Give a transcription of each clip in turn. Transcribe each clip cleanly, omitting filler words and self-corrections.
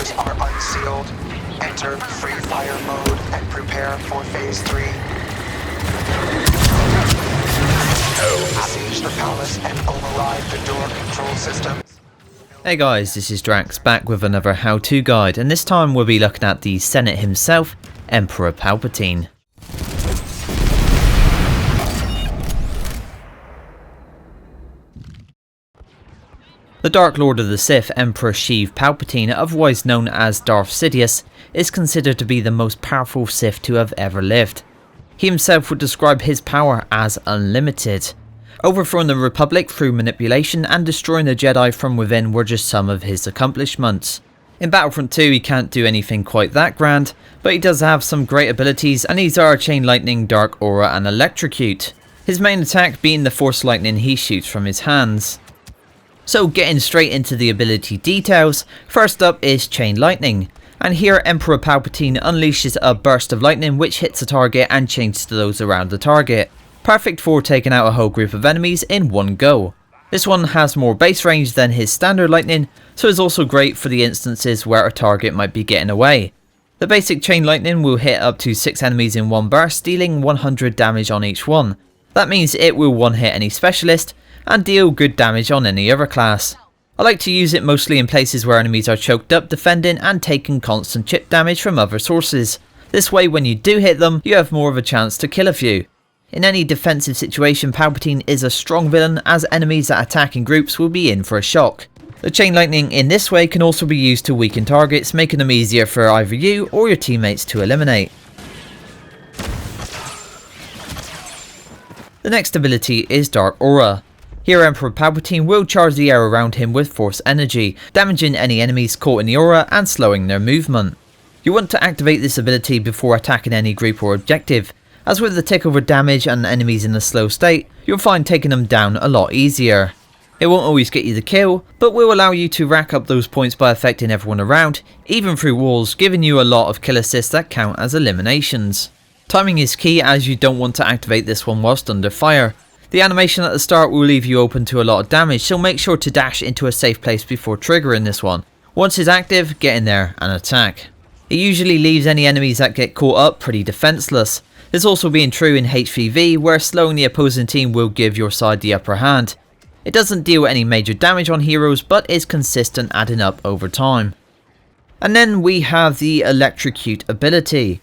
doors are unsealed. Enter free fire mode and prepare for phase 3. Besiege the palace and override the door control system. Hey guys, this is Drax back with another how-to guide, and this time we'll be looking at the Senate himself, Emperor Palpatine. The Dark Lord of the Sith, Emperor Palpatine, otherwise known as Darth Sidious, is considered to be the most powerful Sith to have ever lived. He himself would describe his power as unlimited. Overthrowing the Republic through manipulation and destroying the Jedi from within were just some of his accomplishments. In Battlefront 2 he can't do anything quite that grand, but he does have some great abilities, and these are Chain Lightning, Dark Aura and Electrocute. His main attack being the Force Lightning he shoots from his hands. So getting straight into the ability details, first up is Chain Lightning. And here Emperor Palpatine unleashes a burst of lightning which hits a target and chains to those around the target. Perfect for taking out a whole group of enemies in one go. This one has more base range than his standard lightning, so is also great for the instances where a target might be getting away. The basic chain lightning will hit up to 6 enemies in one burst, dealing 100 damage on each one. That means it will one hit any specialist and deal good damage on any other class. I like to use it mostly in places where enemies are choked up defending and taking constant chip damage from other sources. This way when you do hit them, you have more of a chance to kill a few. In any defensive situation, Palpatine is a strong villain, as enemies that attack in groups will be in for a shock. The chain lightning in this way can also be used to weaken targets, making them easier for either you or your teammates to eliminate. The next ability is Dark Aura. Here Emperor Palpatine will charge the air around him with force energy, damaging any enemies caught in the aura and slowing their movement. You want to activate this ability before attacking any group or objective, as with the tick over damage and enemies in a slow state, you'll find taking them down a lot easier. It won't always get you the kill, but will allow you to rack up those points by affecting everyone around, even through walls, giving you a lot of kill assists that count as eliminations. Timing is key, as you don't want to activate this one whilst under fire. The animation at the start will leave you open to a lot of damage, so make sure to dash into a safe place before triggering this one. Once it's active, get in there and attack. It usually leaves any enemies that get caught up pretty defenseless. This also being true in HVV, where slowing the opposing team will give your side the upper hand. It doesn't deal any major damage on heroes, but is consistent, adding up over time. And then we have the Electrocute ability.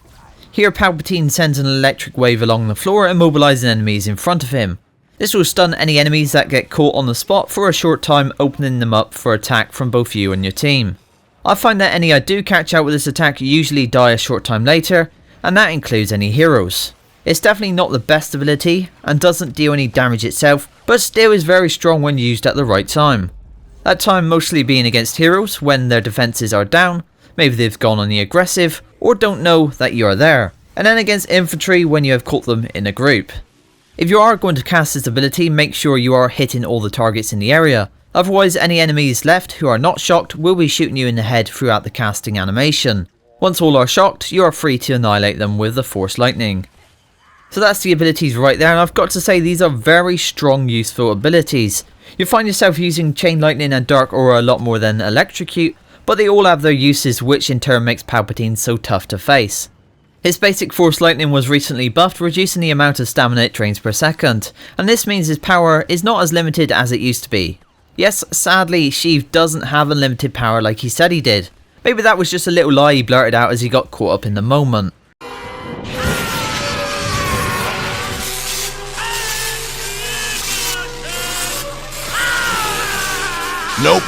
Here Palpatine sends an electric wave along the floor, immobilizing enemies in front of him. This will stun any enemies that get caught on the spot for a short time, opening them up for attack from both you and your team. I find that any I do catch out with this attack usually die a short time later, and that includes any heroes. It's definitely not the best ability and doesn't deal any damage itself, but still is very strong when used at the right time. That time mostly being against heroes when their defenses are down, maybe they've gone on the aggressive or don't know that you are there, and then against infantry when you have caught them in a group. If you are going to cast this ability, make sure you are hitting all the targets in the area, otherwise any enemies left who are not shocked will be shooting you in the head throughout the casting animation. Once all are shocked, you are free to annihilate them with the Force Lightning. So that's the abilities right there, and I've got to say these are very strong, useful abilities. You'll find yourself using Chain Lightning and Dark Aura a lot more than Electrocute, but they all have their uses, which in turn makes Palpatine so tough to face. His basic Force Lightning was recently buffed, reducing the amount of stamina it drains per second, and this means his power is not as limited as it used to be. Yes, sadly, Sheev doesn't have unlimited power like he said he did. Maybe that was just a little lie he blurted out as he got caught up in the moment. Nope.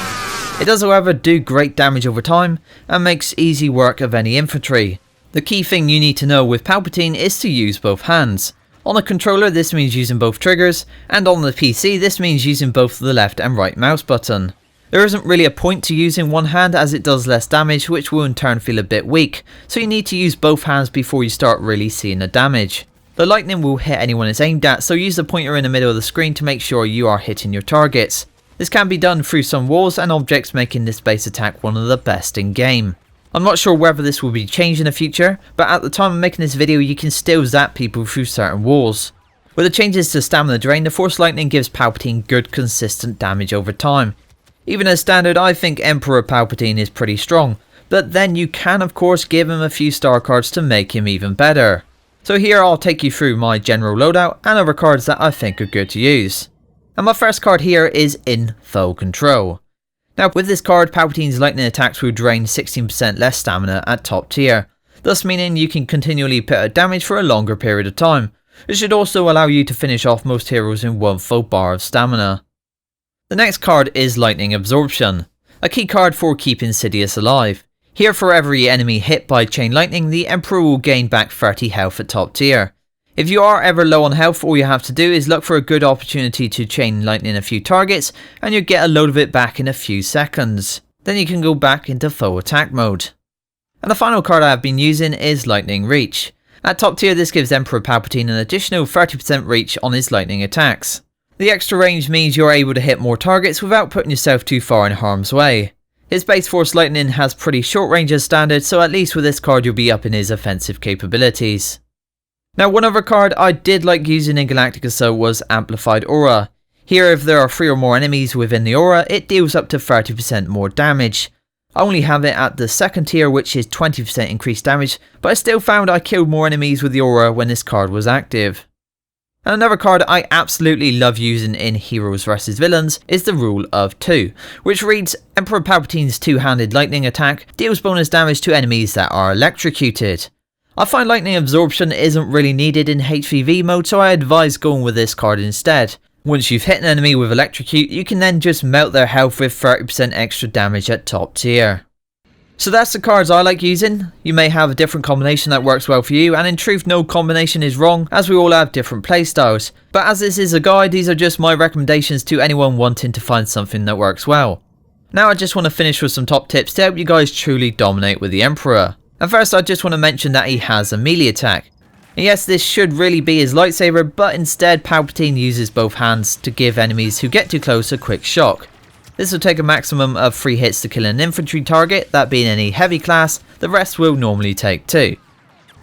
It does however do great damage over time and makes easy work of any infantry. The key thing you need to know with Palpatine is to use both hands. On a controller this means using both triggers, and on the PC this means using both the left and right mouse button. There isn't really a point to using one hand, as it does less damage, which will in turn feel a bit weak, so you need to use both hands before you start really seeing the damage. The lightning will hit anyone it's aimed at, so use the pointer in the middle of the screen to make sure you are hitting your targets. This can be done through some walls and objects, making this base attack one of the best in game. I'm not sure whether this will be changed in the future, but at the time of making this video you can still zap people through certain walls. With the changes to stamina drain, the Force Lightning gives Palpatine good consistent damage over time. Even as standard, I think Emperor Palpatine is pretty strong, but then you can of course give him a few star cards to make him even better. So here I'll take you through my general loadout and other cards that I think are good to use. And my first card here is In Full Control. Now with this card, Palpatine's lightning attacks will drain 16% less stamina at top tier, thus meaning you can continually put out damage for a longer period of time. It should also allow you to finish off most heroes in one full bar of stamina. The next card is Lightning Absorption, a key card for keeping Sidious alive. Here for every enemy hit by chain lightning, the Emperor will gain back 30 health at top tier. If you are ever low on health, all you have to do is look for a good opportunity to chain lightning a few targets and you'll get a load of it back in a few seconds. Then you can go back into full attack mode. And the final card I have been using is Lightning Reach. At top tier, this gives Emperor Palpatine an additional 30% reach on his lightning attacks. The extra range means you're able to hit more targets without putting yourself too far in harm's way. His base force lightning has pretty short range as standard, so at least with this card you'll be upping his offensive capabilities. Now one other card I did like using in Galactic Assault was Amplified Aura. Here if there are 3 or more enemies within the aura, it deals up to 30% more damage. I only have it at the second tier, which is 20% increased damage, but I still found I killed more enemies with the aura when this card was active. And another card I absolutely love using in Heroes vs Villains is the Rule of 2, which reads Emperor Palpatine's two-handed lightning attack deals bonus damage to enemies that are electrocuted. I find lightning absorption isn't really needed in HVV mode, so I advise going with this card instead. Once you've hit an enemy with Electrocute, you can then just melt their health with 30% extra damage at top tier. So that's the cards I like using. You may have a different combination that works well for you, and in truth no combination is wrong as we all have different playstyles. But as this is a guide, these are just my recommendations to anyone wanting to find something that works well. Now I just want to finish with some top tips to help you guys truly dominate with the Emperor. And first I just want to mention that he has a melee attack. And yes, this should really be his lightsaber, but instead Palpatine uses both hands to give enemies who get too close a quick shock. This will take a maximum of 3 hits to kill an infantry target, that being any heavy class, the rest will normally take 2.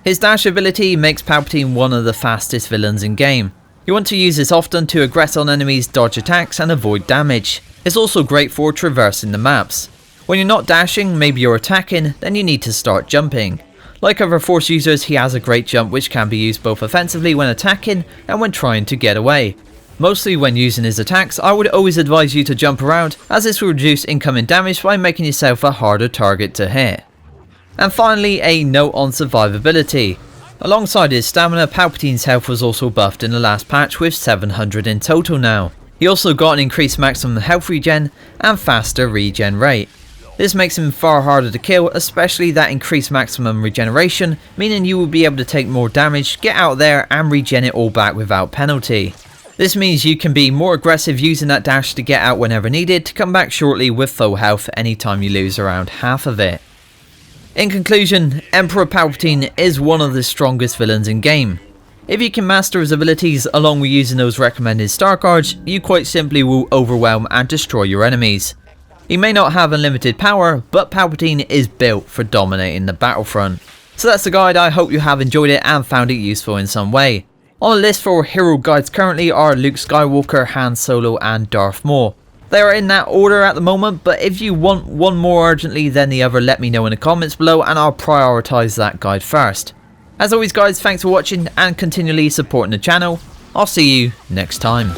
His dash ability makes Palpatine one of the fastest villains in game. You want to use this often to aggress on enemies, dodge attacks and avoid damage. It's also great for traversing the maps. When you're not dashing, maybe you're attacking, then you need to start jumping. Like other Force users, he has a great jump which can be used both offensively when attacking and when trying to get away. Mostly when using his attacks, I would always advise you to jump around, as this will reduce incoming damage by making yourself a harder target to hit. And finally, a note on survivability. Alongside his stamina, Palpatine's health was also buffed in the last patch with 700 in total now. He also got an increased maximum health regen and faster regen rate. This makes him far harder to kill, especially that increased maximum regeneration, meaning you will be able to take more damage, get out there and regen it all back without penalty. This means you can be more aggressive using that dash to get out whenever needed to come back shortly with full health anytime you lose around half of it. In conclusion, Emperor Palpatine is one of the strongest villains in game. If you can master his abilities along with using those recommended star cards, you quite simply will overwhelm and destroy your enemies. He may not have unlimited power, but Palpatine is built for dominating the battlefront. So that's the guide. I hope you have enjoyed it and found it useful in some way. On the list for hero guides currently are Luke Skywalker, Han Solo and Darth Maul. They are in that order at the moment, but if you want one more urgently than the other, let me know in the comments below and I'll prioritise that guide first. As always guys, thanks for watching and continually supporting the channel. I'll see you next time.